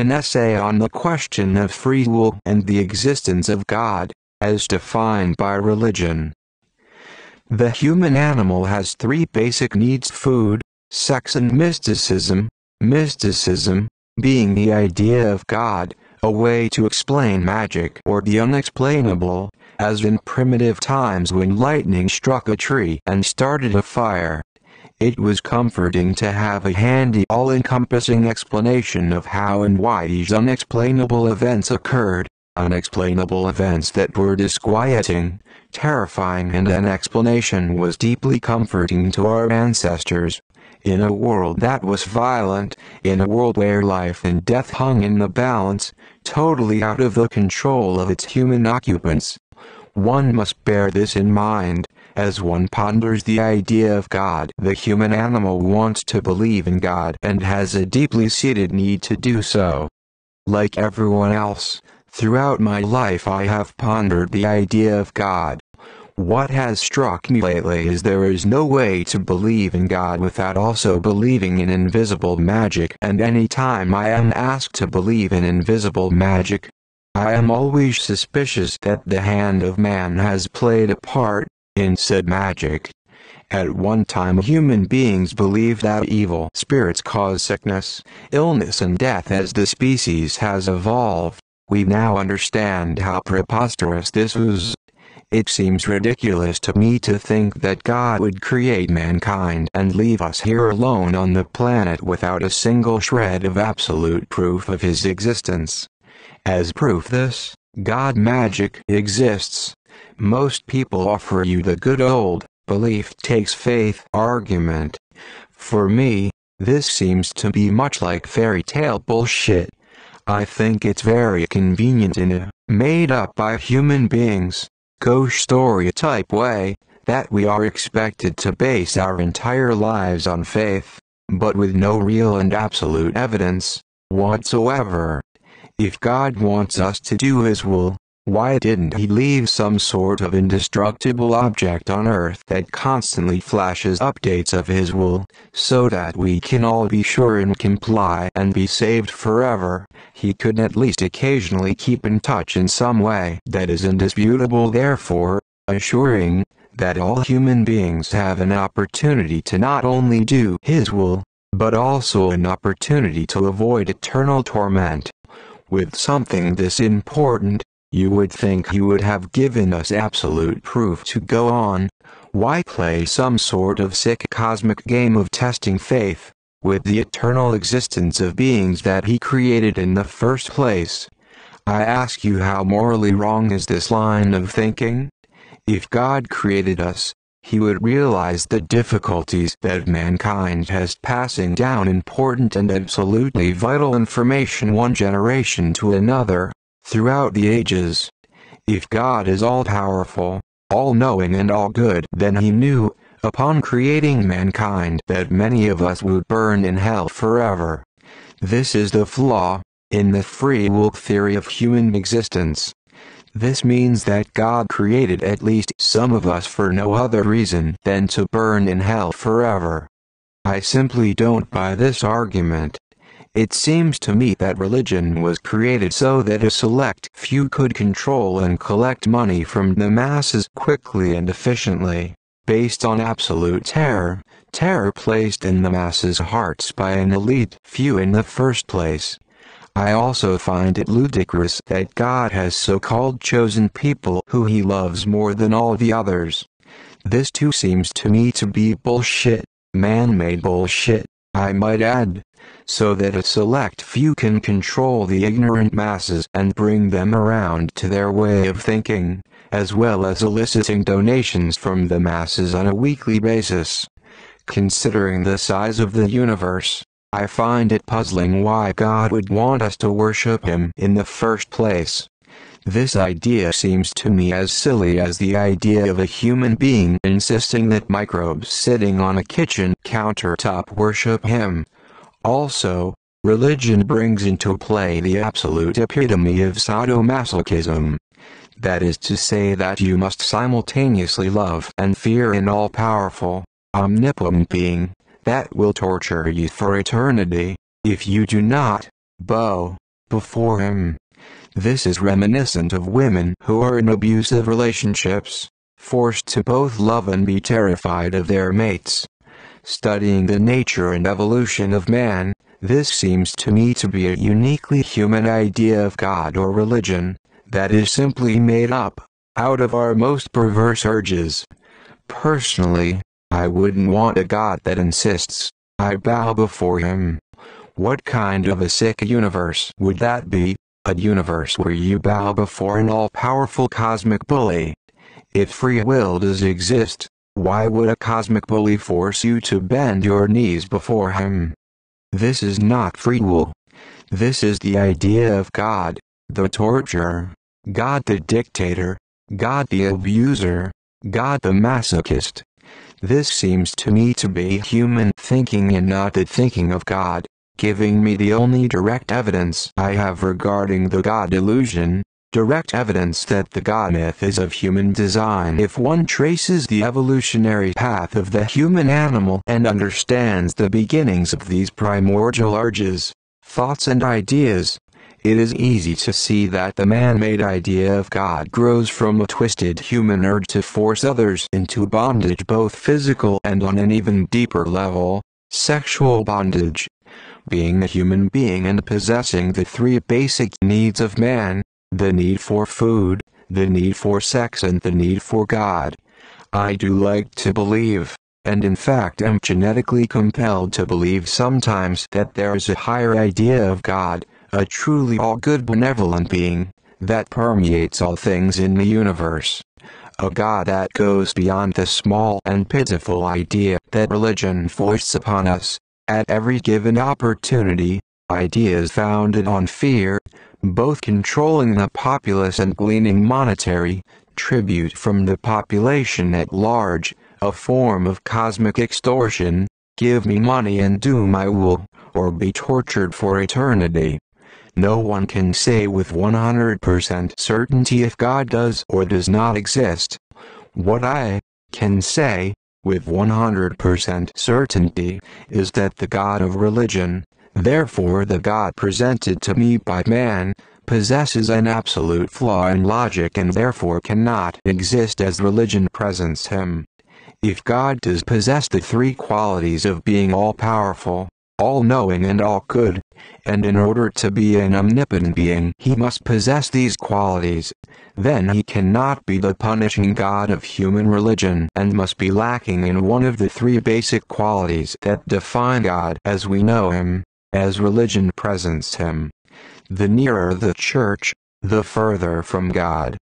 an essay on the question of free will and the existence of God, as defined by religion. The human animal has three basic needs: food, sex and mysticism. Mysticism, being the idea of God, a way to explain magic or the unexplainable, as in primitive times when lightning struck a tree and started a fire. It was comforting to have a handy, all-encompassing explanation of how and why these unexplainable events occurred, unexplainable events that were disquieting, terrifying, and an explanation was deeply comforting to our ancestors. In a world that was violent, in a world where life and death hung in the balance, totally out of the control of its human occupants. One must bear this in mind, as one ponders the idea of God. The human animal wants to believe in God and has a deeply seated need to do so. Like everyone else, throughout my life I have pondered the idea of God. What has struck me lately is there is no way to believe in God without also believing in invisible magic, and any time I am asked to believe in invisible magic, I am always suspicious that the hand of man has played a part in said magic. At one time human beings believed that evil spirits cause sickness, illness and death. As the species has evolved, we now understand how preposterous this was. It seems ridiculous to me to think that God would create mankind and leave us here alone on the planet without a single shred of absolute proof of his existence. As proof this God magic exists, most people offer you the good old belief takes faith argument. For me, this seems to be much like fairy tale bullshit. I think it's very convenient in a made up by human beings, ghost story type way, that we are expected to base our entire lives on faith, but with no real and absolute evidence whatsoever. If God wants us to do his will, why didn't he leave some sort of indestructible object on earth that constantly flashes updates of his will, so that we can all be sure and comply and be saved forever? He could at least occasionally keep in touch in some way that is indisputable, therefore assuring that all human beings have an opportunity to not only do his will, but also an opportunity to avoid eternal torment. With something this important, you would think he would have given us absolute proof to go on. Why play some sort of sick cosmic game of testing faith with the eternal existence of beings that he created in the first place? I ask you, how morally wrong is this line of thinking? If God created us, he would realize the difficulties that mankind has passing down important and absolutely vital information one generation to another, throughout the ages. If God is all-powerful, all-knowing and all-good, then he knew, upon creating mankind, that many of us would burn in hell forever. This is the flaw in the free will theory of human existence. This means that God created at least some of us for no other reason than to burn in hell forever. I simply don't buy this argument. It seems to me that religion was created so that a select few could control and collect money from the masses quickly and efficiently, based on absolute terror placed in the masses' hearts by an elite few in the first place. I also find it ludicrous that God has so-called chosen people who he loves more than all the others. This too seems to me to be bullshit, man-made bullshit, I might add, so that a select few can control the ignorant masses and bring them around to their way of thinking, as well as eliciting donations from the masses on a weekly basis. Considering the size of the universe, I find it puzzling why God would want us to worship him in the first place. This idea seems to me as silly as the idea of a human being insisting that microbes sitting on a kitchen countertop worship him. Also, religion brings into play the absolute epitome of sadomasochism. That is to say that you must simultaneously love and fear an all-powerful, omnipotent being that will torture you for eternity, if you do not. Bo. before him. This is reminiscent of women who are in abusive relationships, forced to both love and be terrified of their mates. Studying the nature and evolution of man, this seems to me to be a uniquely human idea of God or religion, that is simply made up, out of our most perverse urges. Personally, I wouldn't want a God that insists I bow before him. What kind of a sick universe would that be? A universe where you bow before an all-powerful cosmic bully. If free will does exist, why would a cosmic bully force you to bend your knees before him? This is not free will. This is the idea of God, the torturer, God the dictator, God the abuser, God the masochist. This seems to me to be human thinking and not the thinking of God, giving me the only direct evidence I have regarding the God illusion, direct evidence that the God myth is of human design. If one traces the evolutionary path of the human animal and understands the beginnings of these primordial urges, thoughts and ideas, it is easy to see that the man-made idea of God grows from a twisted human urge to force others into bondage, both physical and on an even deeper level, sexual bondage. Being a human being and possessing the three basic needs of man, the need for food, the need for sex and the need for God. I do like to believe, and in fact am genetically compelled to believe sometimes, that there is a higher idea of God, a truly all-good benevolent being, that permeates all things in the universe. A God that goes beyond the small and pitiful idea that religion foists upon us, at every given opportunity, ideas founded on fear, both controlling the populace and gleaning monetary tribute from the population at large, a form of cosmic extortion. Give me money and do my will, or be tortured for eternity. No one can say with 100% certainty if God does or does not exist. What I can say, with 100% certainty, is that the God of religion, therefore the God presented to me by man, possesses an absolute flaw in logic and therefore cannot exist as religion presents him. If God does possess the three qualities of being all-powerful, all-knowing and all-good, and in order to be an omnipotent being he must possess these qualities, then he cannot be the punishing God of human religion and must be lacking in one of the three basic qualities that define God as we know him, as religion presents him. The nearer the church, the further from God.